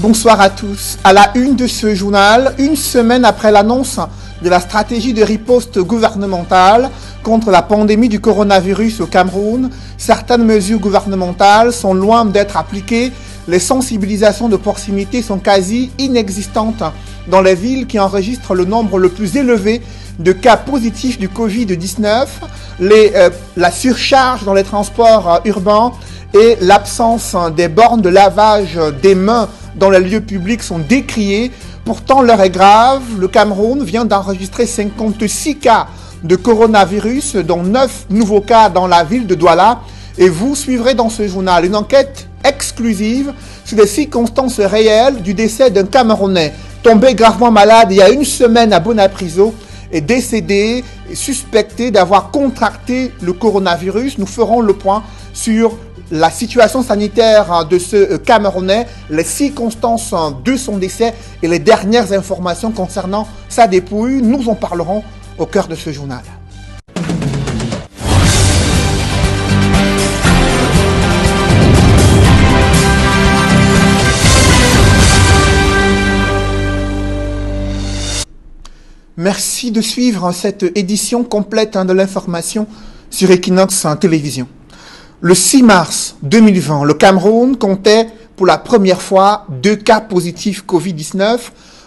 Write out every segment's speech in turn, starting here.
Bonsoir à tous. À la une de ce journal, une semaine après l'annonce de la stratégie de riposte gouvernementale contre la pandémie du coronavirus au Cameroun, certaines mesures gouvernementales sont loin d'être appliquées. Les sensibilisations de proximité sont quasi inexistantes dans les villes qui enregistrent le nombre le plus élevé de cas positifs du Covid-19, la surcharge dans les transports urbains et l'absence des bornes de lavage des mains dans les lieux publics sont décriés. Pourtant, l'heure est grave. Le Cameroun vient d'enregistrer 56 cas de coronavirus, dont 9 nouveaux cas dans la ville de Douala. Et vous suivrez dans ce journal une enquête exclusive sur les circonstances réelles du décès d'un Camerounais tombé gravement malade il y a une semaine à Bonapriso et décédé et suspecté d'avoir contracté le coronavirus. Nous ferons le point sur la situation sanitaire de ce Camerounais, les circonstances de son décès et les dernières informations concernant sa dépouille. Nous en parlerons au cœur de ce journal. Merci de suivre cette édition complète de l'information sur Equinox Télévision. Le 6 mars 2020, le Cameroun comptait pour la première fois 2 cas positifs Covid-19.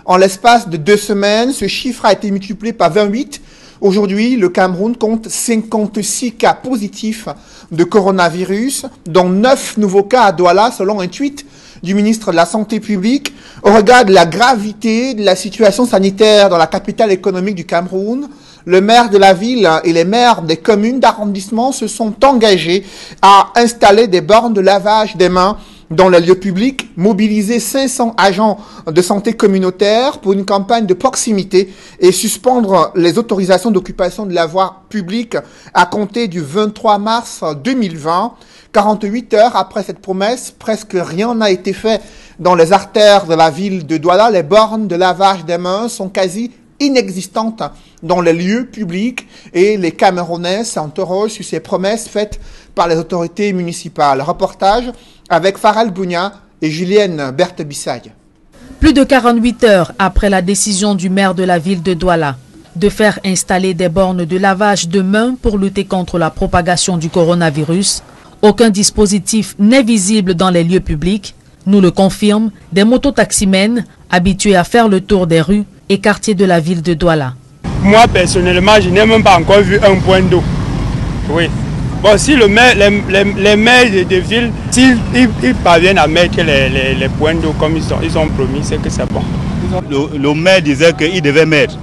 En l'espace de 2 semaines, ce chiffre a été multiplié par 28. Aujourd'hui, le Cameroun compte 56 cas positifs de coronavirus, dont 9 nouveaux cas à Douala, selon un tweet du ministre de la Santé publique. Au regard de la gravité de la situation sanitaire dans la capitale économique du Cameroun, le maire de la ville et les maires des communes d'arrondissement se sont engagés à installer des bornes de lavage des mains dans les lieux publics, mobiliser 500 agents de santé communautaire pour une campagne de proximité et suspendre les autorisations d'occupation de la voie publique à compter du 23 mars 2020. 48 heures après cette promesse, presque rien n'a été fait dans les artères de la ville de Douala. Les bornes de lavage des mains sont quasi inexistantes dans les lieux publics et les Camerounais s'interrogent sur ces promesses faites par les autorités municipales. Reportage avec Farel Bounia et Julienne Berthe-Bissaille. Plus de 48 heures après la décision du maire de la ville de Douala de faire installer des bornes de lavage de mains pour lutter contre la propagation du coronavirus, aucun dispositif n'est visible dans les lieux publics, nous le confirment des mototaximens habitués à faire le tour des rues et quartiers de la ville de Douala. Moi personnellement, je n'ai même pas encore vu un point d'eau. Oui. Bon, si les maires de ville, s'ils parviennent à mettre les points d'eau comme ils ont promis, c'est que c'est bon. Le maire disait qu'il devait mettre,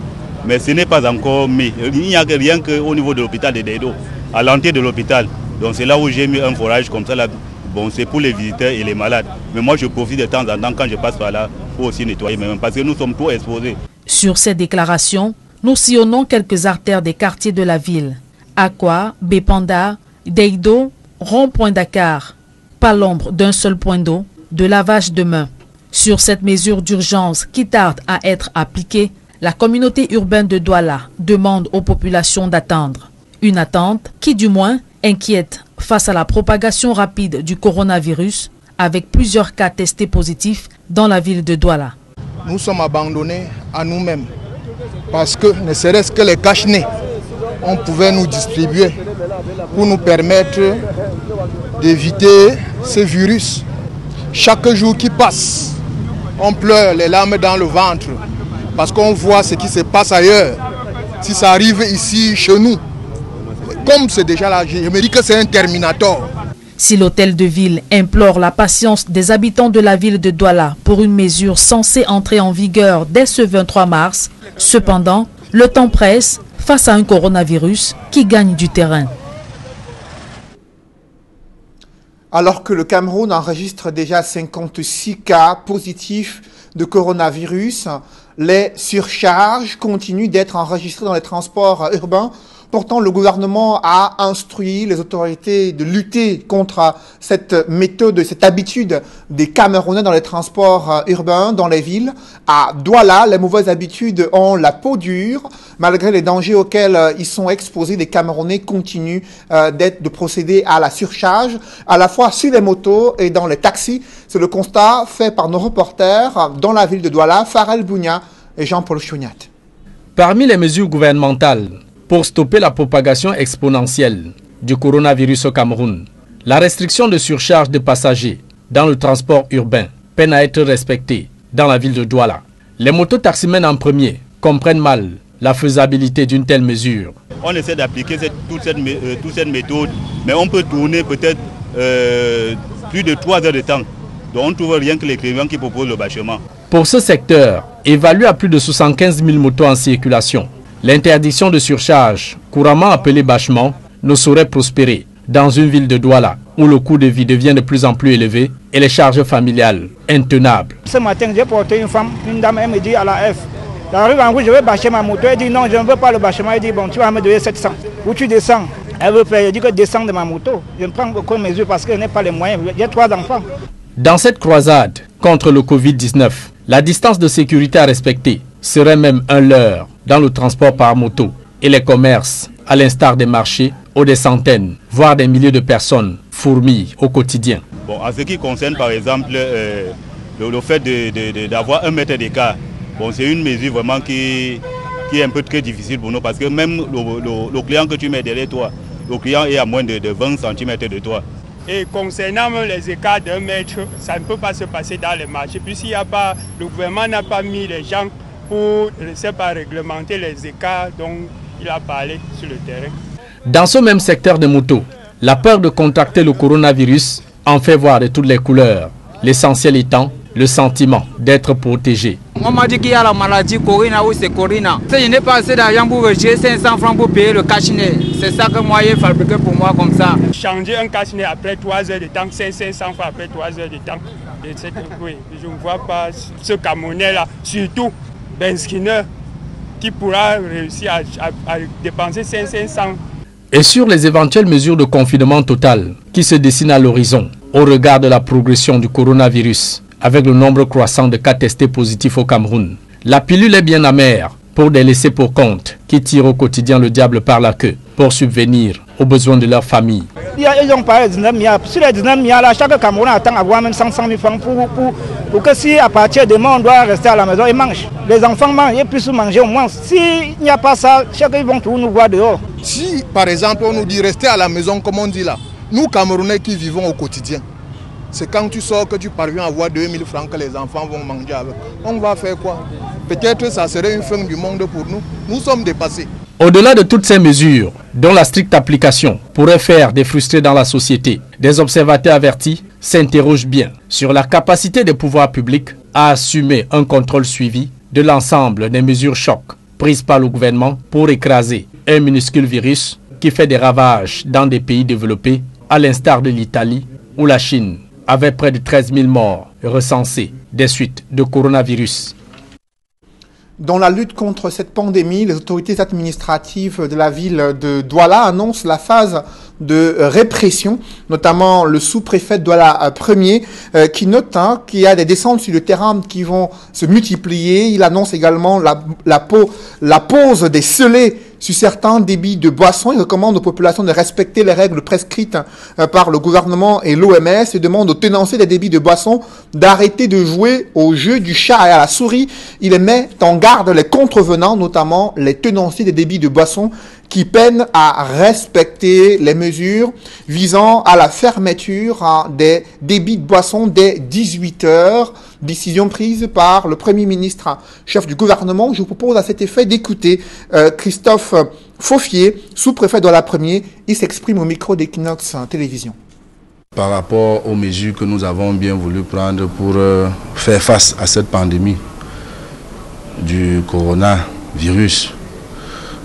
mais ce n'est pas encore mis. Il n'y a rien qu'au niveau de l'hôpital de Dedo, à l'entrée de l'hôpital. Donc c'est là où j'ai mis un forage comme ça. Là. Bon, c'est pour les visiteurs et les malades. Mais moi, je profite de temps en temps quand je passe par là pour aussi nettoyer même parce que nous sommes trop exposés. Sur ces déclarations, nous sillonnons quelques artères des quartiers de la ville. Aqua, Bépanda, Deido, Rond-Point Dakar. Pas l'ombre d'un seul point d'eau, de lavage de mains. Sur cette mesure d'urgence qui tarde à être appliquée, la communauté urbaine de Douala demande aux populations d'attendre. Une attente qui, du moins, inquiète face à la propagation rapide du coronavirus avec plusieurs cas testés positifs dans la ville de Douala. Nous sommes abandonnés à nous-mêmes parce que ne serait-ce que les cache-nez, on pouvait nous distribuer pour nous permettre d'éviter ce virus. Chaque jour qui passe, on pleure les larmes dans le ventre parce qu'on voit ce qui se passe ailleurs. Si ça arrive ici, chez nous, comme c'est déjà là, je me dis que c'est un Terminator. Si l'hôtel de ville implore la patience des habitants de la ville de Douala pour une mesure censée entrer en vigueur dès ce 23 mars, cependant, le temps presse face à un coronavirus qui gagne du terrain. Alors que le Cameroun enregistre déjà 56 cas positifs de coronavirus, les surcharges continuent d'être enregistrées dans les transports urbains. Pourtant, le gouvernement a instruit les autorités de lutter contre cette méthode, cette habitude des Camerounais dans les transports urbains, dans les villes. À Douala, les mauvaises habitudes ont la peau dure. Malgré les dangers auxquels ils sont exposés, les Camerounais continuent de procéder à la surcharge, à la fois sur les motos et dans les taxis. C'est le constat fait par nos reporters dans la ville de Douala, Farel Bougna et Jean-Paul Chognat. Parmi les mesures gouvernementales pour stopper la propagation exponentielle du coronavirus au Cameroun, la restriction de surcharge de passagers dans le transport urbain peine à être respectée dans la ville de Douala. Les mototaximens en premier comprennent mal la faisabilité d'une telle mesure. On essaie d'appliquer toute cette méthode, mais on peut tourner peut-être plus de 3 heures de temps. Donc on ne trouve rien que les clients qui proposent le bâchement. Pour ce secteur, évalué à plus de 75 000 motos en circulation, l'interdiction de surcharge, couramment appelée bâchement, ne saurait prospérer dans une ville de Douala où le coût de vie devient de plus en plus élevé et les charges familiales intenables. Ce matin, j'ai porté une dame, elle me dit à la F, j'arrive en route, je vais bâcher ma moto. Elle dit non, je ne veux pas le bâchement. Elle dit bon, tu vas me donner 700. Où tu descends? Elle veut faire, je dis que descends de ma moto. Je ne prends aucune mesure parce que je n'ai pas les moyens. J'ai 3 enfants. Dans cette croisade contre le Covid-19, la distance de sécurité à respecter serait même un leurre dans le transport par moto et les commerces, à l'instar des marchés, où des centaines, voire des milliers de personnes fourmillent au quotidien. Bon, en ce qui concerne par exemple le fait d'avoir 1 mètre d'écart, bon, c'est une mesure vraiment qui est un peu très difficile pour nous parce que même le client que tu mets derrière toi, le client est à moins de 20 cm de toi. Et concernant les écarts d'1 mètre, ça ne peut pas se passer dans les marchés. Puisqu'il n'y a pas, le gouvernement n'a pas mis les gens pour, ne sais pas, réglementer les écarts dont il a parlé sur le terrain. Dans ce même secteur de moto, la peur de contracter le coronavirus en fait voir de toutes les couleurs. L'essentiel étant le sentiment d'être protégé. On m'a dit qu'il y a la maladie Corona ou c'est Corona. Je n'ai pas assez d'argent pour j'ai 500 francs pour payer le cache-nez. C'est ça que moi j'ai fabriqué pour moi comme ça. Changer un cache-nez après 3 heures de temps, c'est 500 francs après 3 heures de temps. Oui, je ne vois pas ce Camerounais-là, surtout Ben Skinner, qui pourra réussir à dépenser 500. Et sur les éventuelles mesures de confinement total qui se dessinent à l'horizon, au regard de la progression du coronavirus, avec le nombre croissant de cas testés positifs au Cameroun, la pilule est bien amère pour des laissés pour compte qui tirent au quotidien le diable par la queue pour subvenir aux besoins de leur famille. Ils ont parlé de 19 milliards. Sur les 19 milliards, là, chaque Camerounais attend à avoir même 100 000 francs pour que si à partir de demain on doit rester à la maison, ils mangent. Les enfants mangent, ils puissent manger au moins. S'il n'y a pas ça, chacun vont tout nous voir dehors. Si par exemple on nous dit rester à la maison comme on dit là, nous Camerounais qui vivons au quotidien, c'est quand tu sors que tu parviens à avoir 2000 francs que les enfants vont manger avec. On va faire quoi? Peut-être ça serait une fin du monde pour nous. Nous sommes dépassés. Au-delà de toutes ces mesures, dont la stricte application pourrait faire des frustrés dans la société, des observateurs avertis s'interrogent bien sur la capacité des pouvoirs publics à assumer un contrôle suivi de l'ensemble des mesures chocs prises par le gouvernement pour écraser un minuscule virus qui fait des ravages dans des pays développés, à l'instar de l'Italie ou la Chine, avec près de 13 000 morts recensés des suites de coronavirus. Dans la lutte contre cette pandémie, les autorités administratives de la ville de Douala annoncent la phase de répression, notamment le sous-préfet de Douala Premier, qui note qu'il y a des descentes sur le terrain qui vont se multiplier. Il annonce également la pose des scellés sur certains débits de boissons. Il recommande aux populations de respecter les règles prescrites par le gouvernement et l'OMS et demande aux tenanciers des débits de boissons d'arrêter de jouer au jeu du chat et à la souris. Il met en garde les contrevenants, notamment les tenanciers des débits de boissons qui peinent à respecter les mesures visant à la fermeture des débits de boissons dès 18 heures. Décision prise par le Premier ministre, chef du gouvernement. Je vous propose à cet effet d'écouter Christophe Faufier, sous-préfet de la Premier. Il s'exprime au micro d'Equinox Télévision. Par rapport aux mesures que nous avons bien voulu prendre pour faire face à cette pandémie du coronavirus,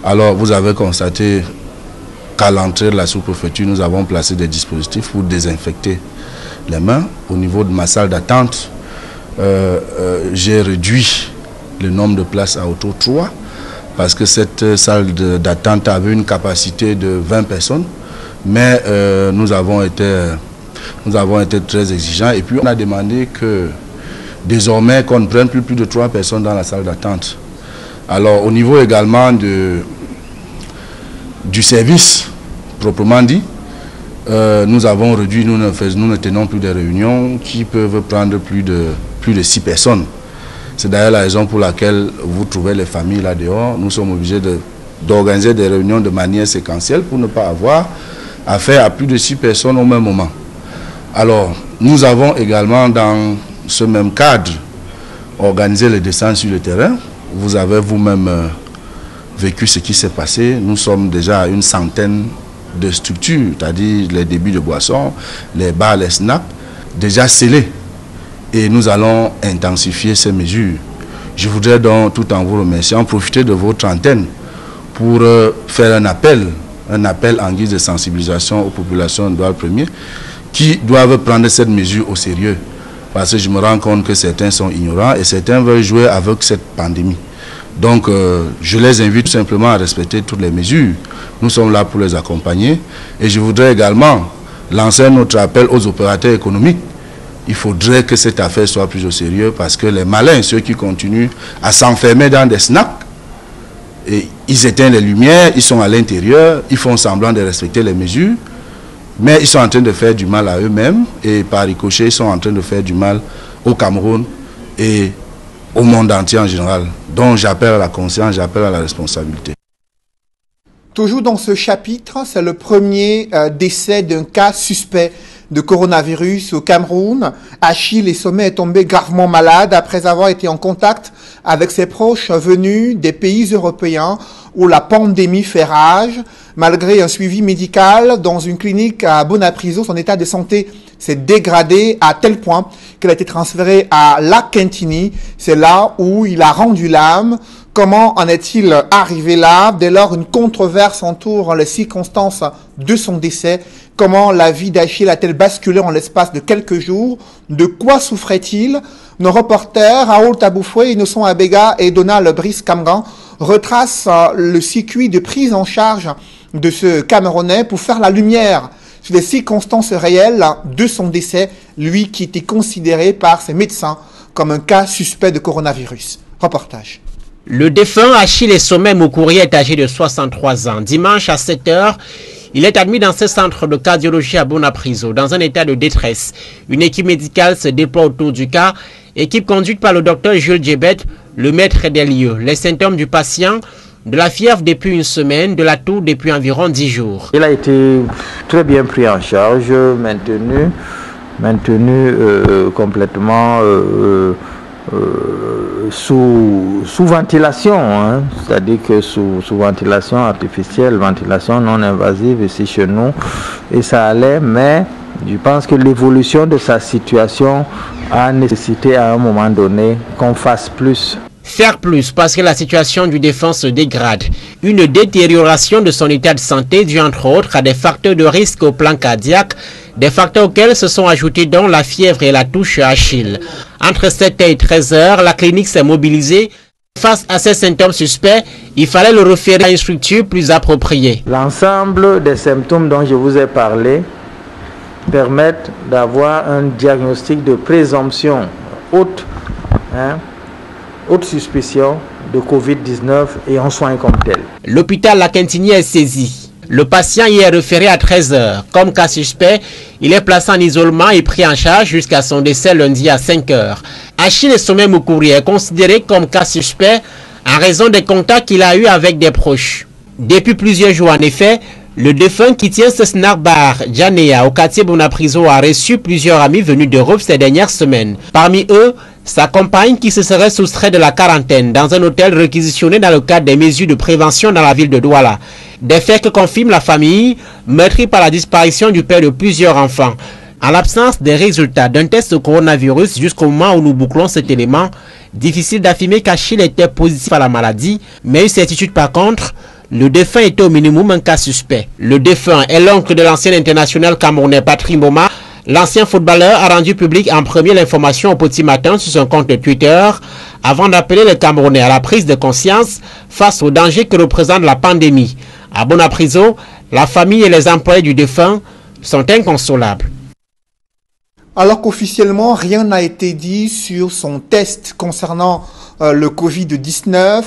alors vous avez constaté qu'à l'entrée de la sous-préfecture, nous avons placé des dispositifs pour désinfecter les mains. Au niveau de ma salle d'attente, j'ai réduit le nombre de places à autour 3 parce que cette salle d'attente avait une capacité de 20 personnes, mais nous avons été très exigeants et puis on a demandé que désormais qu'on ne prenne plus de 3 personnes dans la salle d'attente. Alors au niveau également du service proprement dit, nous avons réduit, nous ne tenons plus de réunions qui peuvent prendre plus de 6 personnes. C'est d'ailleurs la raison pour laquelle vous trouvez les familles là dehors. Nous sommes obligés d'organiser des réunions de manière séquentielle pour ne pas avoir affaire à plus de 6 personnes au même moment. Alors, nous avons également dans ce même cadre organisé les descentes sur le terrain. Vous avez vous-même vécu ce qui s'est passé. Nous sommes déjà à une centaine de structures, c'est-à-dire les débits de boissons, les bars, les snacks, déjà scellés. Et nous allons intensifier ces mesures. Je voudrais donc, tout en vous remerciant, profiter de votre antenne pour faire un appel en guise de sensibilisation aux populations de Douala 1er qui doivent prendre cette mesure au sérieux. Parce que je me rends compte que certains sont ignorants et certains veulent jouer avec cette pandémie. Donc, je les invite tout simplement à respecter toutes les mesures. Nous sommes là pour les accompagner. Et je voudrais également lancer notre appel aux opérateurs économiques. Il faudrait que cette affaire soit plus au sérieux parce que les malins, ceux qui continuent à s'enfermer dans des snacks, et ils éteignent les lumières, ils sont à l'intérieur, ils font semblant de respecter les mesures, mais ils sont en train de faire du mal à eux-mêmes et par ricochet, ils sont en train de faire du mal au Cameroun et au monde entier en général. Donc j'appelle à la conscience, j'appelle à la responsabilité. Toujours dans ce chapitre, c'est le premier décès d'un cas suspect de coronavirus au Cameroun. Achille Sommet est tombé gravement malade après avoir été en contact avec ses proches venus des pays européens où la pandémie fait rage. Malgré un suivi médical dans une clinique à Bonapriso, son état de santé s'est dégradé à tel point qu'il a été transféré à La Quintini. C'est là où il a rendu l'âme. Comment en est-il arrivé là? Dès lors, une controverse entoure les circonstances de son décès. Comment la vie d'Achille a-t-elle basculé en l'espace de quelques jours? De quoi souffrait-il? Nos reporters, Raoul Taboufoué, Innocent Abega et Donald Brice Camgan retracent le circuit de prise en charge de ce Camerounais pour faire la lumière sur les circonstances réelles de son décès, lui qui était considéré par ses médecins comme un cas suspect de coronavirus. Reportage. Le défunt Achille Sommet Moukouri est âgé de 63 ans. Dimanche à 7h, il est admis dans ce centre de cardiologie à Bonapriso, dans un état de détresse. Une équipe médicale se déploie autour du cas, équipe conduite par le docteur Jules Djebet, le maître des lieux. Les symptômes du patient, de la fièvre depuis une semaine, de la toux depuis environ 10 jours. Il a été très bien pris en charge, maintenu complètement sous ventilation, hein. C'est-à-dire que sous ventilation artificielle, ventilation non invasive ici chez nous, et ça allait, mais je pense que l'évolution de sa situation a nécessité à un moment donné qu'on fasse plus. Faire plus parce que la situation du défunt se dégrade. Une détérioration de son état de santé due entre autres à des facteurs de risque au plan cardiaque, des facteurs auxquels se sont ajoutés donc la fièvre et la toux chez Achille. Entre 7h et 13h, la clinique s'est mobilisée. Face à ces symptômes suspects, il fallait le référer à une structure plus appropriée. L'ensemble des symptômes dont je vous ai parlé permettent d'avoir un diagnostic de présomption haute, haute suspicion de Covid-19 et en soins comme tel. L'hôpital La Quintini est saisi. Le patient y est référé à 13h. Comme cas suspect, il est placé en isolement et pris en charge jusqu'à son décès lundi à 5h. Achille Sommet Moukouri est considéré comme cas suspect en raison des contacts qu'il a eus avec des proches. Depuis plusieurs jours, en effet, le défunt qui tient ce snack bar Djanea au quartier Bonapriso a reçu plusieurs amis venus d'Europe ces dernières semaines. Parmi eux, sa compagne qui se serait soustrait de la quarantaine dans un hôtel réquisitionné dans le cadre des mesures de prévention dans la ville de Douala. Des faits que confirme la famille, meurtrie par la disparition du père de plusieurs enfants. En l'absence des résultats d'un test au coronavirus jusqu'au moment où nous bouclons cet élément, difficile d'affirmer qu'Achille était positif à la maladie, mais une certitude par contre, le défunt était au minimum un cas suspect. Le défunt est l'oncle de l'ancien international camerounais Patrick Mboma, L'ancien footballeur a rendu public en premier l'information au petit matin sur son compte Twitter avant d'appeler les Camerounais à la prise de conscience face au danger que représente la pandémie. À Bonapriso, la famille et les employés du défunt sont inconsolables. Alors qu'officiellement, rien n'a été dit sur son test concernant le Covid-19,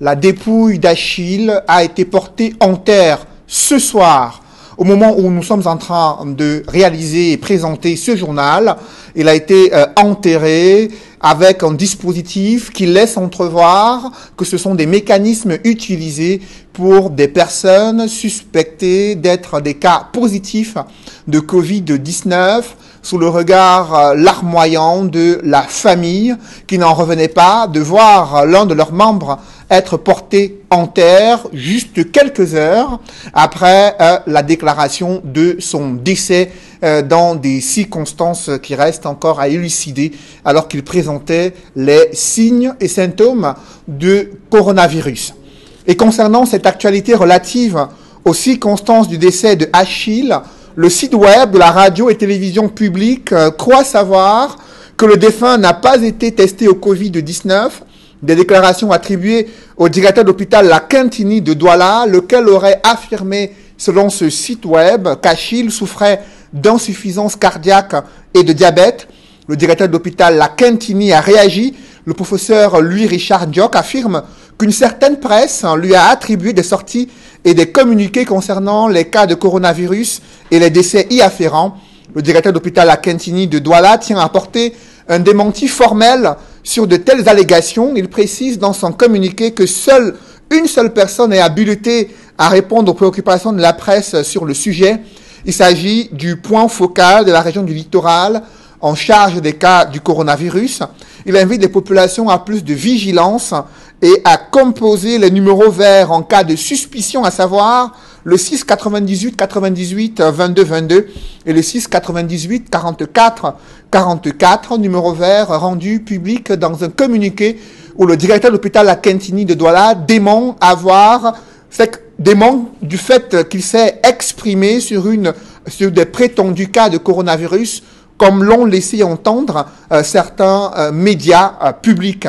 la dépouille d'Achille a été portée en terre ce soir. Au moment où nous sommes en train de réaliser et présenter ce journal, il a été enterré avec un dispositif qui laisse entrevoir que ce sont des mécanismes utilisés pour des personnes suspectées d'être des cas positifs de Covid-19, sous le regard larmoyant de la famille qui n'en revenait pas de voir l'un de leurs membres être porté en terre juste quelques heures après la déclaration de son décès dans des circonstances qui restent encore à élucider alors qu'il présentait les signes et symptômes de coronavirus. Et concernant cette actualité relative aux circonstances du décès de Achille, le site web de la radio et télévision publique croit savoir que le défunt n'a pas été testé au Covid-19. Des déclarations attribuées au directeur d'hôpital La Quintini de Douala, lequel aurait affirmé, selon ce site web, qu'Achille souffrait d'insuffisance cardiaque et de diabète. Le directeur de l'hôpital La Quintini a réagi. Le professeur Louis-Richard Diok affirme qu'une certaine presse lui a attribué des sorties et des communiqués concernant les cas de coronavirus et les décès y afférents. Le directeur d'hôpital La Quintini de Douala tient à apporter un démenti formel sur de telles allégations. Il précise dans son communiqué que une seule personne est habilitée à répondre aux préoccupations de la presse sur le sujet. Il s'agit du point focal de la région du littoral en charge des cas du coronavirus. Il invite les populations à plus de vigilance et à composer les numéros verts en cas de suspicion, à savoir le 6 98 98 22 22 et le 6 98 44 44, numéro vert rendu public dans un communiqué où le directeur de l'hôpital La Quintini de Douala dément du fait qu'il s'est exprimé sur des prétendus cas de coronavirus, comme l'ont laissé entendre certains médias publics.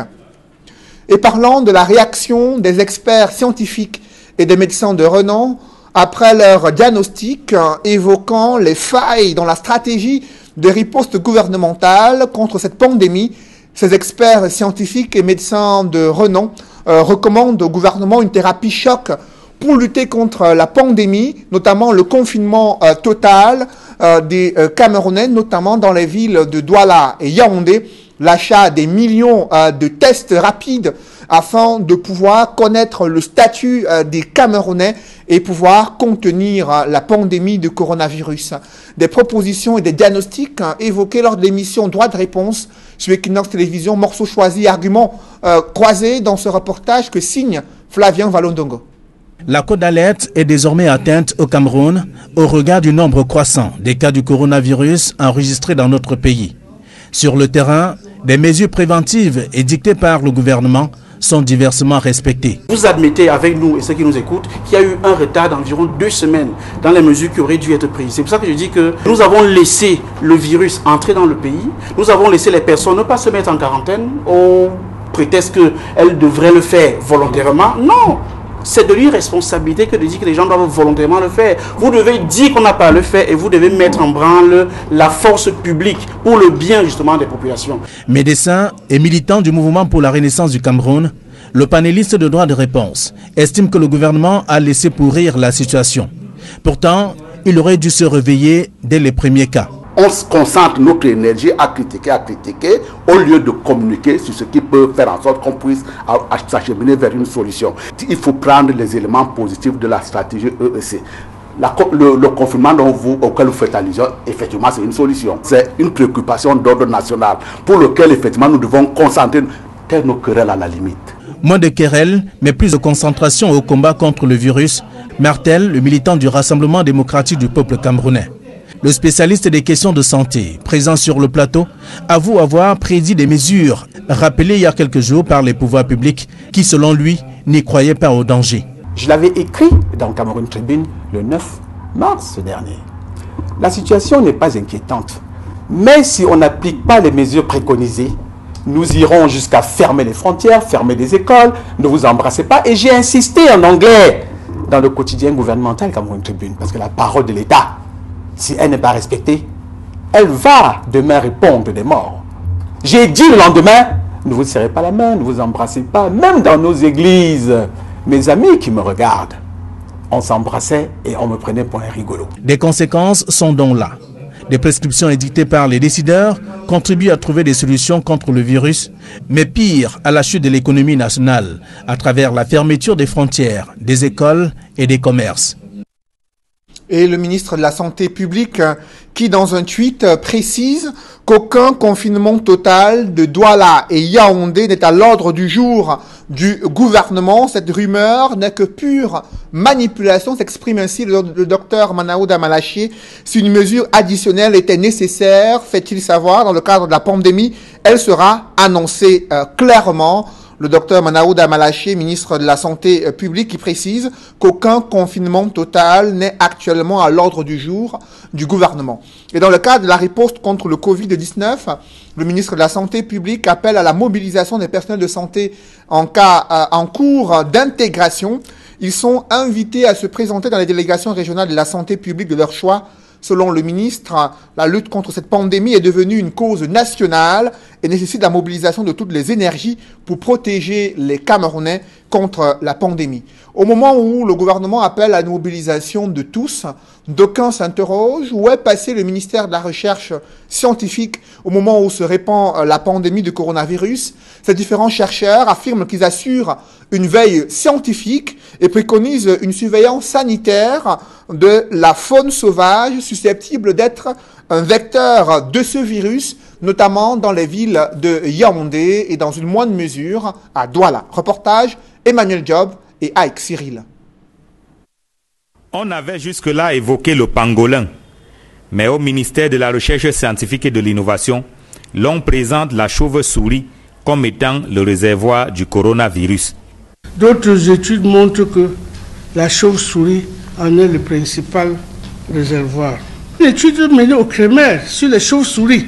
Et parlant de la réaction des experts scientifiques et des médecins de renom, après leur diagnostic évoquant les failles dans la stratégie de riposte gouvernementale contre cette pandémie, ces experts scientifiques et médecins de renom recommandent au gouvernement une thérapie choc pour lutter contre la pandémie, notamment le confinement total des Camerounais, notamment dans les villes de Douala et Yaoundé, l'achat des millions de tests rapides afin de pouvoir connaître le statut des Camerounais et pouvoir contenir la pandémie de coronavirus. Des propositions et des diagnostics évoqués lors de l'émission Droit de réponse sur Equinox Télévision, morceau choisi, arguments croisés dans ce reportage que signe Flavien Valondongo. La cote d'alerte est désormais atteinte au Cameroun au regard du nombre croissant des cas du coronavirus enregistrés dans notre pays. Sur le terrain, des mesures préventives édictées par le gouvernement sont diversement respectées. Vous admettez avec nous et ceux qui nous écoutent qu'il y a eu un retard d'environ 2 semaines dans les mesures qui auraient dû être prises. C'est pour ça que je dis que nous avons laissé le virus entrer dans le pays. Nous avons laissé les personnes ne pas se mettre en quarantaine au prétexte qu'elles devraient le faire volontairement. Non! C'est de l'irresponsabilité que de dire que les gens doivent volontairement le faire. Vous devez dire qu'on n'a pas à le faire et vous devez mettre en branle la force publique pour le bien justement des populations. Médecins et militants du mouvement pour la renaissance du Cameroun, le panéliste de droit de réponse estime que le gouvernement a laissé pourrir la situation. Pourtant, il aurait dû se réveiller dès les premiers cas. On se concentre notre énergie à critiquer, au lieu de communiquer sur ce qui peut faire en sorte qu'on puisse s'acheminer vers une solution. Il faut prendre les éléments positifs de la stratégie EEC. Le confinement auquel vous faites allusion, effectivement, c'est une solution. C'est une préoccupation d'ordre national pour lequel, effectivement, nous devons concentrer nos querelles à la limite. Moins de querelles, mais plus de concentration au combat contre le virus, martèle le militant du Rassemblement démocratique du peuple camerounais. Le spécialiste des questions de santé, présent sur le plateau, avoue avoir prédit des mesures rappelées il y a quelques jours par les pouvoirs publics qui, selon lui, n'y croyaient pas au danger. Je l'avais écrit dans Cameroun Tribune le 9 mars dernier. La situation n'est pas inquiétante. Mais si on n'applique pas les mesures préconisées, nous irons jusqu'à fermer les frontières, fermer les écoles, ne vous embrassez pas. Et j'ai insisté en anglais dans le quotidien gouvernemental Cameroun Tribune, parce que la parole de l'État, si elle n'est pas respectée, elle va demain répondre des morts. J'ai dit le lendemain, ne vous serrez pas la main, ne vous embrassez pas, même dans nos églises. Mes amis qui me regardent, on s'embrassait et on me prenait pour un rigolo. Des conséquences sont donc là. Des prescriptions édictées par les décideurs contribuent à trouver des solutions contre le virus, mais pire, à la chute de l'économie nationale, à travers la fermeture des frontières, des écoles et des commerces. Et le ministre de la Santé publique qui, dans un tweet, précise qu'aucun confinement total de Douala et Yaoundé n'est à l'ordre du jour du gouvernement. Cette rumeur n'est que pure manipulation, s'exprime ainsi le docteur Manaouda Malaché. Si une mesure additionnelle était nécessaire, fait-il savoir, dans le cadre de la pandémie, elle sera annoncée clairement. Le docteur Manaouda Malaché, ministre de la Santé publique, qui précise qu'aucun confinement total n'est actuellement à l'ordre du jour du gouvernement. Et dans le cadre de la riposte contre le Covid-19, le ministre de la Santé publique appelle à la mobilisation des personnels de santé en cours d'intégration. Ils sont invités à se présenter dans les délégations régionales de la santé publique de leur choix. Selon le ministre, la lutte contre cette pandémie est devenue une cause nationale et nécessite la mobilisation de toutes les énergies pour protéger les Camerounais contre la pandémie. Au moment où le gouvernement appelle à la mobilisation de tous, d'aucuns s'interrogent où est passé le ministère de la Recherche scientifique au moment où se répand la pandémie de coronavirus. Ces différents chercheurs affirment qu'ils assurent une veille scientifique et préconisent une surveillance sanitaire de la faune sauvage susceptible d'être un vecteur de ce virus, notamment dans les villes de Yaoundé et dans une moindre mesure à Douala. Reportage Emmanuel Job et Aïk Cyril. On avait jusque-là évoqué le pangolin, mais au ministère de la Recherche scientifique et de l'Innovation, l'on présente la chauve-souris comme étant le réservoir du coronavirus. D'autres études montrent que la chauve-souris en est le principal réservoir. Une étude menée au Crémer sur les chauves-souris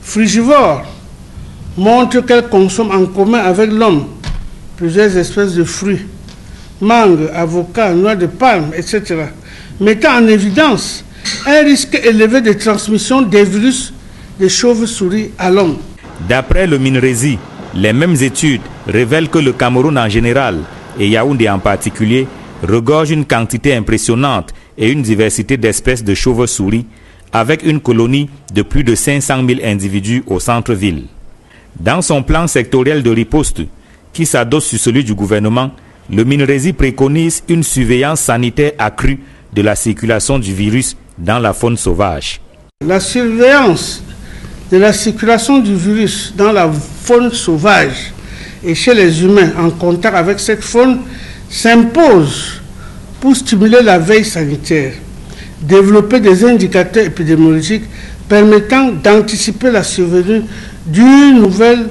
frugivores montre qu'elles consomment en commun avec l'homme plusieurs espèces de fruits, mangue, avocat, noix de palme, etc., mettant en évidence un risque élevé de transmission des virus des chauves-souris à l'homme. D'après le MINRESI, les mêmes études révèlent que le Cameroun en général et Yaoundé en particulier regorge une quantité impressionnante et une diversité d'espèces de chauves-souris avec une colonie de plus de 500 000 individus au centre-ville. Dans son plan sectoriel de riposte, qui s'adosse sur celui du gouvernement, le MINRESI préconise une surveillance sanitaire accrue de la circulation du virus dans la faune sauvage. La surveillance de la circulation du virus dans la faune sauvage et chez les humains en contact avec cette faune s'impose pour stimuler la veille sanitaire, développer des indicateurs épidémiologiques permettant d'anticiper la survenue d'une nouvelle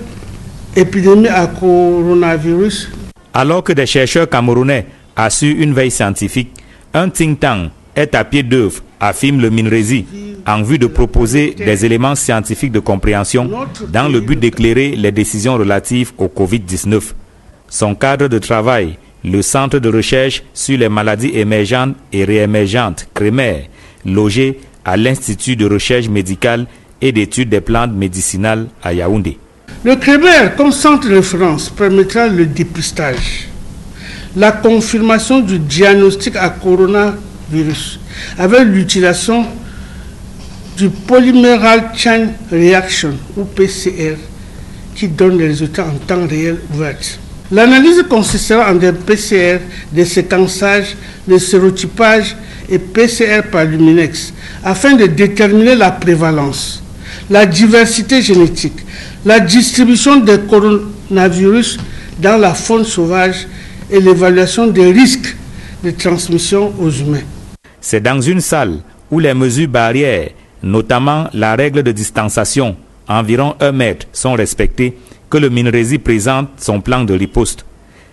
épidémie à coronavirus. Alors que des chercheurs camerounais assurent une veille scientifique, un think tank est à pied d'œuvre, affirme le MINRESI, en vue de proposer des éléments scientifiques de compréhension dans le but d'éclairer les décisions relatives au Covid-19. Son cadre de travail, le Centre de recherche sur les maladies émergentes et réémergentes, CREMER, logé à l'Institut de recherche médicale et d'études des plantes médicinales à Yaoundé. Le CREMER, comme centre de référence, permettra le dépistage, la confirmation du diagnostic à coronavirus avec l'utilisation du Polymeral Chain Reaction ou PCR qui donne les résultats en temps réel ouvert. L'analyse consistera en des PCR, des séquençages, des sérotypages et PCR par Luminex afin de déterminer la prévalence, la diversité génétique, la distribution des coronavirus dans la faune sauvage et l'évaluation des risques de transmission aux humains. C'est dans une salle où les mesures barrières, notamment la règle de distanciation, environ 1 mètre, sont respectées, que le MINRESI présente son plan de riposte.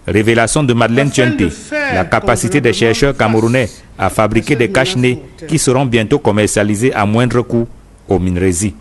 Révélation de Madeleine Tienté, la capacité des chercheurs camerounais à fabriquer des cache-nez qui seront bientôt commercialisés à moindre coût au MINRESI.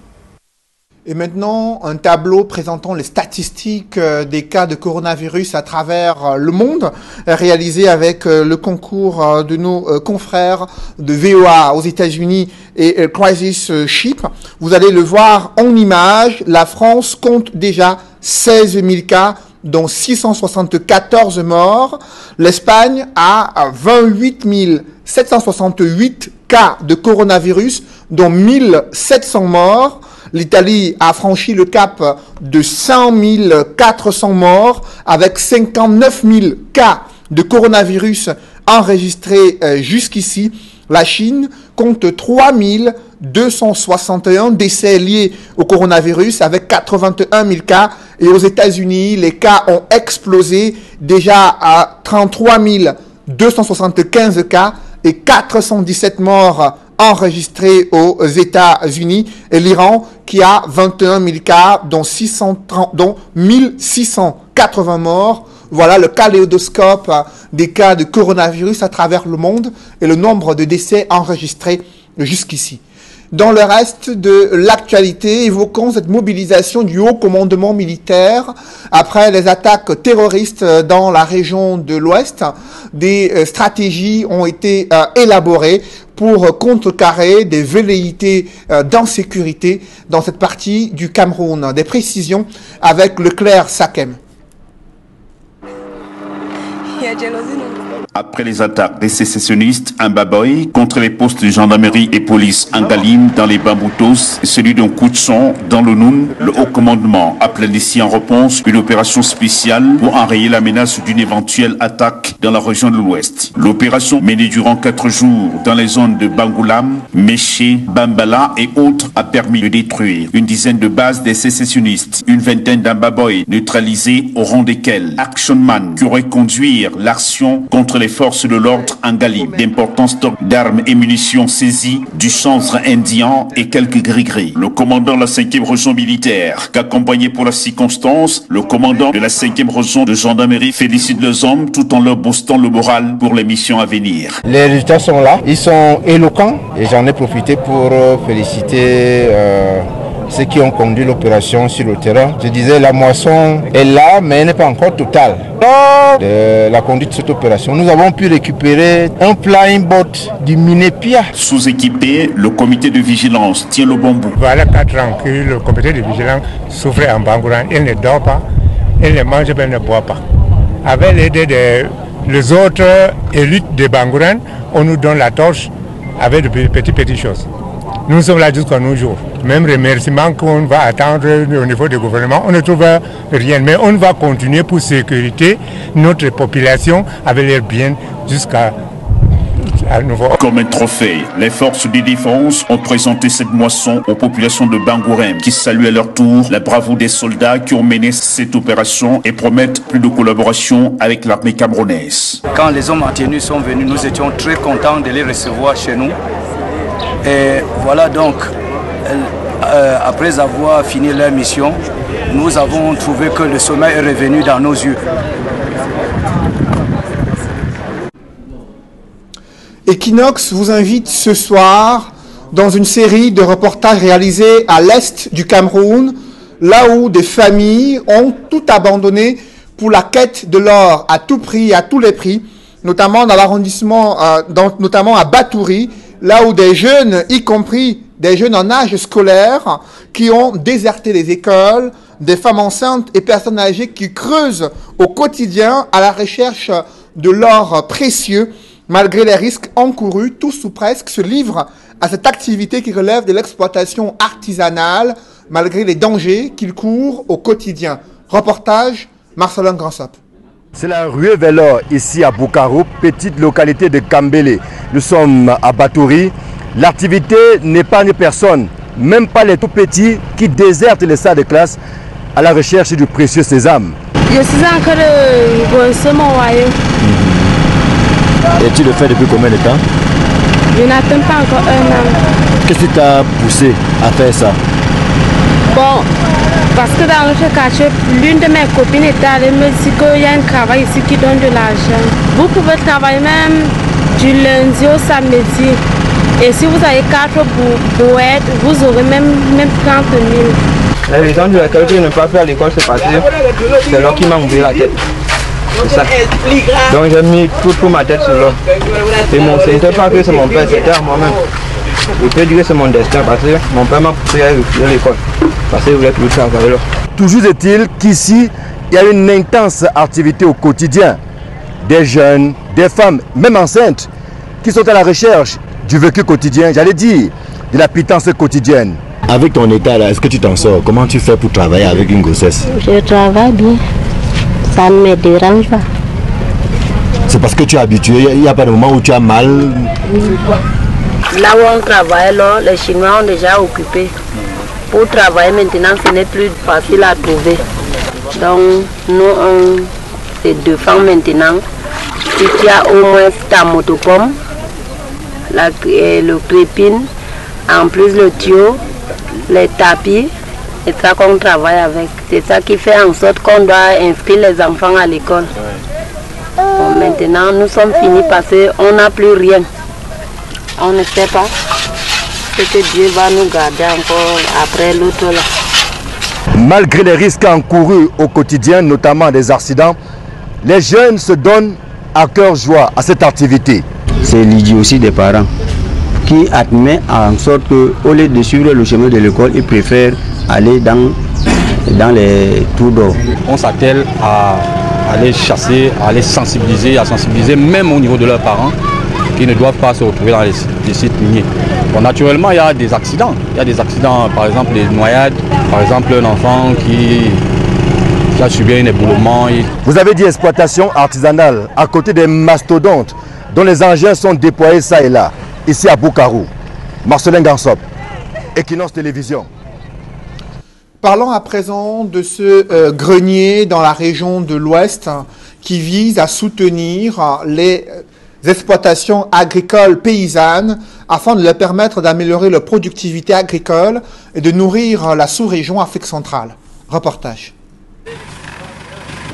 Et maintenant, un tableau présentant les statistiques des cas de coronavirus à travers le monde, réalisé avec le concours de nos confrères de VOA aux États-Unis et Crisis Ship. Vous allez le voir en images, la France compte déjà 16 000 cas, dont 674 morts. L'Espagne a 28 768 cas de coronavirus, dont 1700 morts. L'Italie a franchi le cap de 100 400 morts avec 59 000 cas de coronavirus enregistrés jusqu'ici. La Chine compte 3 261 décès liés au coronavirus avec 81 000 cas. Et aux États-Unis, les cas ont explosé déjà à 33 275 cas et 417 morts enregistrés aux États-Unis, et l'Iran qui a 21 000 cas, dont 1680 morts. Voilà le kaléidoscope des cas de coronavirus à travers le monde et le nombre de décès enregistrés jusqu'ici. Dans le reste de l'actualité, évoquons cette mobilisation du haut commandement militaire après les attaques terroristes dans la région de l'Ouest. Des stratégies ont été élaborées pour contrecarrer des velléités d'insécurité dans cette partie du Cameroun. Des précisions avec Leclerc Sakem. Après les attaques des sécessionnistes à Mbaboy contre les postes de gendarmerie et police en Galim dans les Bamboutos et celui d'un coup de son dans le Noun, le haut commandement a planifié en réponse une opération spéciale pour enrayer la menace d'une éventuelle attaque dans la région de l'Ouest. L'opération menée durant 4 jours dans les zones de Bangoulam, Méché, Bambala et autres a permis de détruire une dizaine de bases des sécessionnistes, une vingtaine d'Ambaboy neutralisés au rang desquels Action Man qui aurait conduit l'action contre les forces de l'ordre en Galim. D'importants stocks d'armes et munitions saisis, du chanvre indien et quelques gris-gris. Le commandant de la 5e région militaire, qu'accompagné pour la circonstance, le commandant de la 5e région de gendarmerie félicite les hommes tout en leur boostant le moral pour les missions à venir. Les résultats sont là, ils sont éloquents et j'en ai profité pour féliciter ceux qui ont conduit l'opération sur le terrain. Je disais, la moisson est là, mais elle n'est pas encore totale. Lors de la conduite de cette opération, nous avons pu récupérer un flying boat du Minépia. Sous-équipé, le comité de vigilance tient le bon bout. Voilà 4 ans que le comité de vigilance souffre en Bangouran. Il ne dort pas, il ne mange pas, il ne boit pas. Avec l'aide des autres élites de Bangouran, on nous donne la torche avec de petites choses. Nous sommes là jusqu'à nos jours. Même remerciement qu'on va attendre au niveau du gouvernement, on ne trouve rien. Mais on va continuer pour sécurité notre population avec leurs biens jusqu'à nouveau. Comme un trophée, les forces de défense ont présenté cette moisson aux populations de Bangourem qui saluent à leur tour la bravoure des soldats qui ont mené cette opération et promettent plus de collaboration avec l'armée camerounaise. Quand les hommes en tenue sont venus, nous étions très contents de les recevoir chez nous. Et voilà donc, après avoir fini leur mission, nous avons trouvé que le sommeil est revenu dans nos yeux. Equinox vous invite ce soir dans une série de reportages réalisés à l'est du Cameroun, là où des familles ont tout abandonné pour la quête de l'or à tout prix, à tous les prix, notamment dans l'arrondissement, notamment à Batouri, là où des jeunes, y compris des jeunes en âge scolaire, qui ont déserté les écoles, des femmes enceintes et personnes âgées qui creusent au quotidien à la recherche de l'or précieux. Malgré les risques encourus, tous ou presque se livrent à cette activité qui relève de l'exploitation artisanale, malgré les dangers qu'ils courent au quotidien. Reportage, Marcelin Gransop. C'est la ruée vers l'or ici à Boukarou, petite localité de Kambélé. Nous sommes à Batouri. L'activité n'épargne personne, même pas les tout petits qui désertent les salles de classe à la recherche du précieux sésame. Je suis encore Et tu le fais depuis combien de temps? Je n'atteins pas encore 1 an. Qu'est-ce qui t'a poussé à faire ça? Bon, parce que dans notre quartier, l'une de mes copines était allée me dire qu'il y a un travail ici qui donne de l'argent. Vous pouvez travailler même du lundi au samedi. Et si vous avez 4 brouettes, vous aurez même 30 000. La raison pour laquelle je n'ai pas fait à l'école, c'est parce que c'est l'homme qui m'a ouvert la tête. C'est ça. Donc j'ai mis toute ma tête sur l'homme. Et c'était pas que c'est mon père, c'était à moi-même. Je peux dire que c'est mon destin parce que mon père m'a poussé à refuser l'école. Parce qu'il voulait plus travailler là. Toujours est-il qu'ici, il y a une intense activité au quotidien. Des jeunes, des femmes, même enceintes, qui sont à la recherche du vécu quotidien, j'allais dire, de la pitance quotidienne. Avec ton état là, est-ce que tu t'en sors? Comment tu fais pour travailler avec une grossesse? Je travaille bien. Ça ne me dérange pas. C'est parce que tu es habitué, il n'y a pas de moment où tu as mal? Là où on travaille, là, les Chinois ont déjà occupé. Pour travailler maintenant, ce n'est plus facile à trouver. Donc, nous, c'est 2 femmes maintenant. Si tu as au moins ta motopomme, le crépine, en plus le tuyau, les tapis, c'est ça qu'on travaille avec. C'est ça qui fait en sorte qu'on doit inscrire les enfants à l'école. Bon, maintenant, nous sommes finis parce qu'on n'a plus rien. On ne sait pas ce que Dieu va nous garder encore après l'autre là. Malgré les risques encourus au quotidien, notamment des accidents, les jeunes se donnent à cœur joie à cette activité. C'est l'idiotie des parents qui admet en sorte qu'au lieu de suivre le chemin de l'école, ils préfèrent aller dans les trous d'or. On s'attelle à aller chasser, à les sensibiliser, même au niveau de leurs parents qui ne doivent pas se retrouver dans les sites miniers. Bon, naturellement, il y a des accidents. Il y a des accidents, par exemple des noyades, par exemple un enfant qui a subi un éboulement. Vous avez dit exploitation artisanale à côté des mastodontes dont les engins sont déployés ça et là, ici à Boukarou. Marcelin Gansop, Equinox Télévision. Parlons à présent de ce grenier dans la région de l'Ouest qui vise à soutenir les exploitations agricoles paysannes afin de leur permettre d'améliorer leur productivité agricole et de nourrir la sous-région Afrique centrale. Reportage.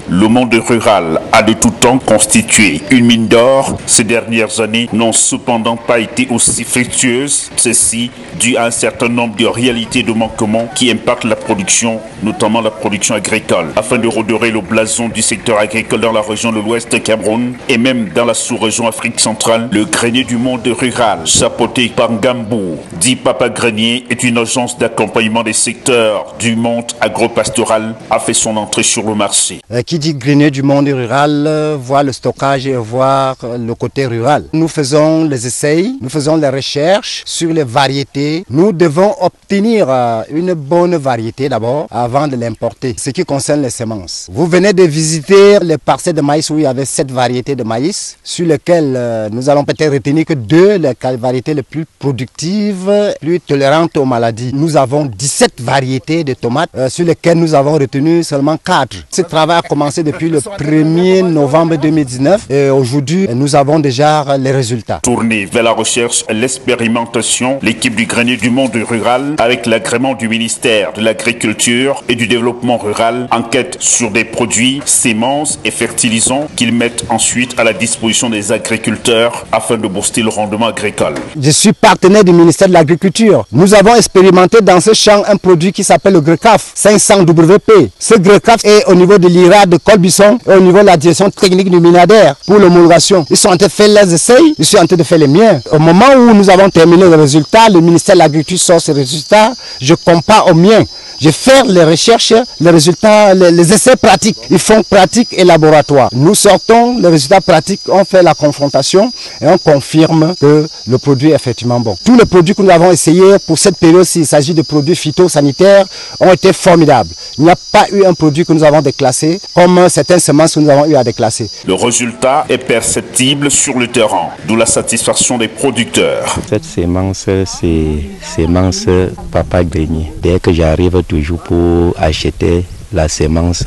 Le monde rural a de tout temps constitué une mine d'or. Ces dernières années n'ont cependant pas été aussi fructueuses. Ceci dû à un certain nombre de réalités de manquements qui impactent la production, notamment la production agricole. Afin de redorer le blason du secteur agricole dans la région de l'Ouest Cameroun et même dans la sous-région Afrique centrale, le grenier du monde rural, chapeauté par Ngambou, dit Papa Grenier, est une agence d'accompagnement des secteurs du monde agropastoral, a fait son entrée sur le marché. Qui dit grenier du monde rural, voit le stockage et voir le côté rural. Nous faisons les essais, nous faisons les recherches sur les variétés. Nous devons obtenir une bonne variété d'abord avant de l'importer. Ce qui concerne les semences. Vous venez de visiter les parcelles de maïs où il y avait 7 variétés de maïs sur lesquelles nous allons peut-être retenir que 2 les variétés les plus productives, plus tolérantes aux maladies. Nous avons 17 variétés de tomates sur lesquelles nous avons retenu seulement 4. Ce travail a commencé depuis le 1er novembre 2019 et aujourd'hui nous avons déjà les résultats. Tournée vers la recherche et l'expérimentation, l'équipe du grenier du monde rural avec l'agrément du ministère de l'Agriculture et du Développement rural enquête sur des produits, semences et fertilisants qu'ils mettent ensuite à la disposition des agriculteurs afin de booster le rendement agricole. Je suis partenaire du ministère de l'Agriculture. Nous avons expérimenté dans ce champ un produit qui s'appelle le GRECAF 500 WP. Ce GRECAF est au niveau de l'IRA de Colbisson et au niveau de la direction technique du Minader pour l'homologation. Ils sont en train de faire les essais, je suis en train de faire les miens. Au moment où nous avons terminé les résultats, le ministère de l'Agriculture sort ces résultats, je compare aux miens. Je fais les recherches, les résultats, les essais pratiques. Ils font pratique et laboratoire. Nous sortons les résultats pratiques, on fait la confrontation et on confirme que le produit est effectivement bon. Tous les produits que nous avons essayés pour cette période, s'il s'agit de produits phytosanitaires, ont été formidables. Il n'y a pas eu un produit que nous avons déclassé comme certaines semences que nous avons eu à déclasser. Le résultat est perceptible sur le terrain, d'où la satisfaction des producteurs. Cette semence, c'est semence Papa Grenier. Dès que j'arrive toujours pour acheter la semence,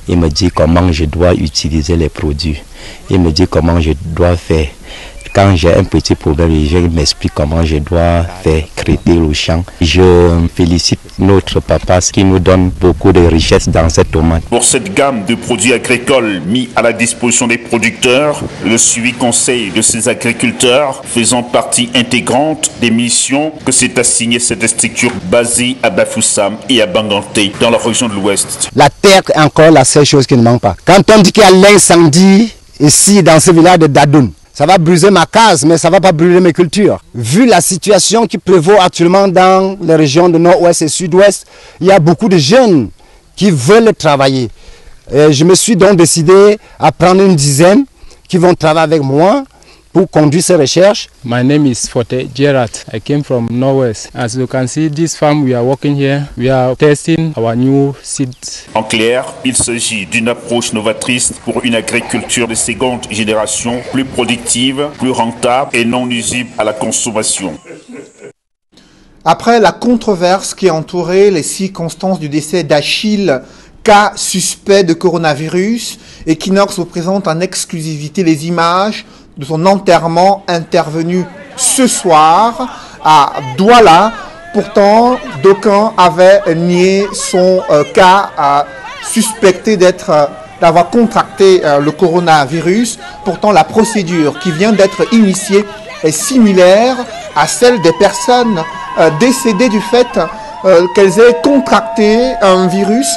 il me dit comment je dois utiliser les produits. Il me dit comment je dois faire. Quand j'ai un petit problème, je m'explique comment je dois faire crédit au champ. Je félicite notre papa qui nous donne beaucoup de richesses dans cette tomate. Pour cette gamme de produits agricoles mis à la disposition des producteurs, le suivi conseil de ces agriculteurs faisant partie intégrante des missions que s'est assignée cette structure basée à Bafoussam et à Banganté dans la région de l'Ouest. La terre est encore la seule chose qui ne manque pas. Quand on dit qu'il y a l'incendie ici dans ce village de Dadoun, ça va briser ma case, mais ça ne va pas brûler mes cultures. Vu la situation qui prévaut actuellement dans les régions de nord-ouest et sud-ouest, il y a beaucoup de jeunes qui veulent travailler. Et je me suis donc décidé à prendre une dizaine qui vont travailler avec moi pour conduire ces recherches. My name is Forte Gerard. I came from Northwest. As you can see, this farm we are working here, we are testing our new seeds. En clair, il s'agit d'une approche novatrice pour une agriculture de seconde génération, plus productive, plus rentable et non nuisible à la consommation. Après la controverse qui a entouré les circonstances du décès d'Achille, cas suspect de coronavirus, Equinox vous présente en exclusivité les images de son enterrement intervenu ce soir à Douala. Pourtant, d'aucuns avaient nié son cas suspecté d'avoir contracté le coronavirus. Pourtant, la procédure qui vient d'être initiée est similaire à celle des personnes décédées du fait qu'elles aient contracté un virus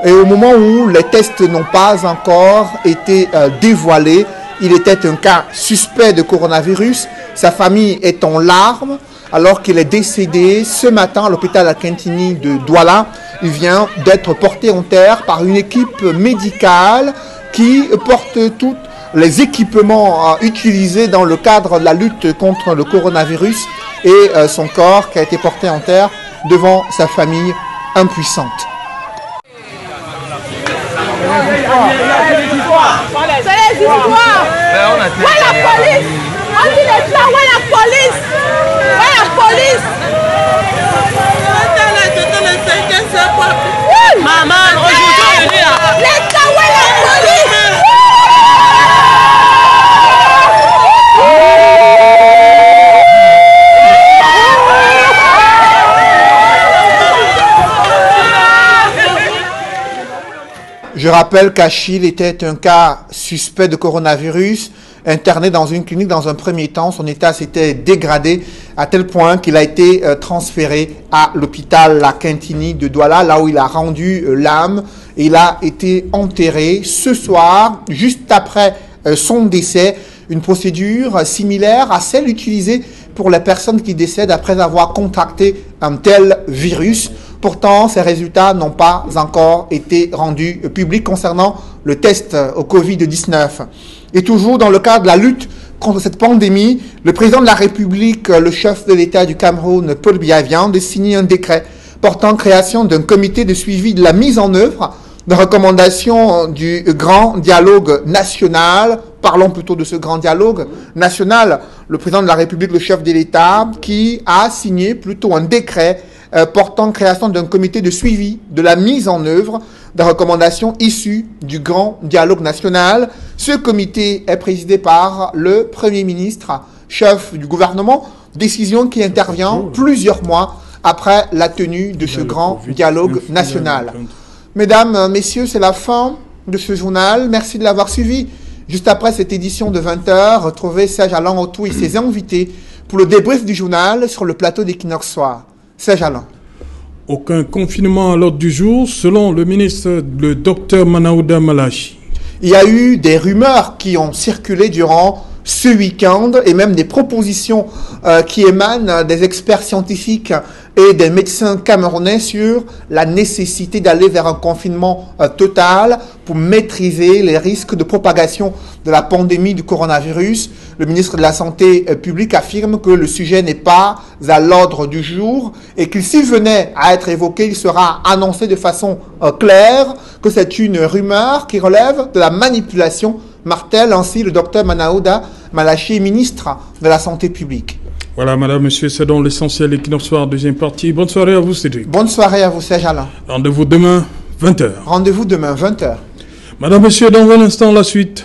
et au moment où les tests n'ont pas encore été dévoilés. Il était un cas suspect de coronavirus. Sa famille est en larmes alors qu'il est décédé ce matin à l'hôpital Akintini de Douala. Il vient d'être porté en terre par une équipe médicale qui porte tous les équipements utilisés dans le cadre de la lutte contre le coronavirus et son corps qui a été porté en terre devant sa famille impuissante. C'est les histoires. Où est la police? On dit les gens, où est la police? Où est la police? Maman, aujourd'hui, l'État, où est la police? Je rappelle qu'Achille était un cas suspect de coronavirus, interné dans une clinique dans un premier temps. Son état s'était dégradé à tel point qu'il a été transféré à l'hôpital La Quintini de Douala, là où il a rendu l'âme. Et il a été enterré ce soir, juste après son décès. Une procédure similaire à celle utilisée pour les personnes qui décèdent après avoir contracté un tel virus. Pourtant, ces résultats n'ont pas encore été rendus publics concernant le test au Covid-19. Et toujours dans le cadre de la lutte contre cette pandémie, le président de la République, le chef de l'État du Cameroun, Paul Biya, vient de signer un décret portant création d'un comité de suivi de la mise en œuvre de recommandations du grand dialogue national. Parlons plutôt de ce grand dialogue national. Le président de la République, le chef de l'État, qui a signé plutôt un décret portant création d'un comité de suivi de la mise en œuvre des recommandations issues du grand dialogue national. Ce comité est présidé par le Premier ministre, chef du gouvernement, décision qui intervient plusieurs mois après la tenue de ce grand dialogue national. Mesdames, messieurs, c'est la fin de ce journal. Merci de l'avoir suivi. Juste après cette édition de 20h, retrouvez Serge Alain Autou et ses invités pour le débrief du journal sur le plateau d'Equinox Soir. Serge Alain. Aucun confinement à l'ordre du jour, selon le ministre, le docteur Manaouda Malachi. Il y a eu des rumeurs qui ont circulé durant ce week-end et même des propositions qui émanent des experts scientifiques et des médecins camerounais sur la nécessité d'aller vers un confinement total pour maîtriser les risques de propagation de la pandémie du coronavirus. Le ministre de la Santé publique affirme que le sujet n'est pas à l'ordre du jour et qu'il s'il venait à être évoqué, il sera annoncé de façon claire que c'est une rumeur qui relève de la manipulation, martèle ainsi le docteur Manaouda Malachi, ministre de la Santé publique. Voilà, madame, monsieur, c'est donc l'essentiel Equinox Soir, deuxième partie. Bonne soirée à vous, Cédric. Bonne soirée à vous, Serge Alain. Rendez-vous demain, 20h. Rendez-vous demain, 20h. Madame, monsieur, dans un instant, la suite.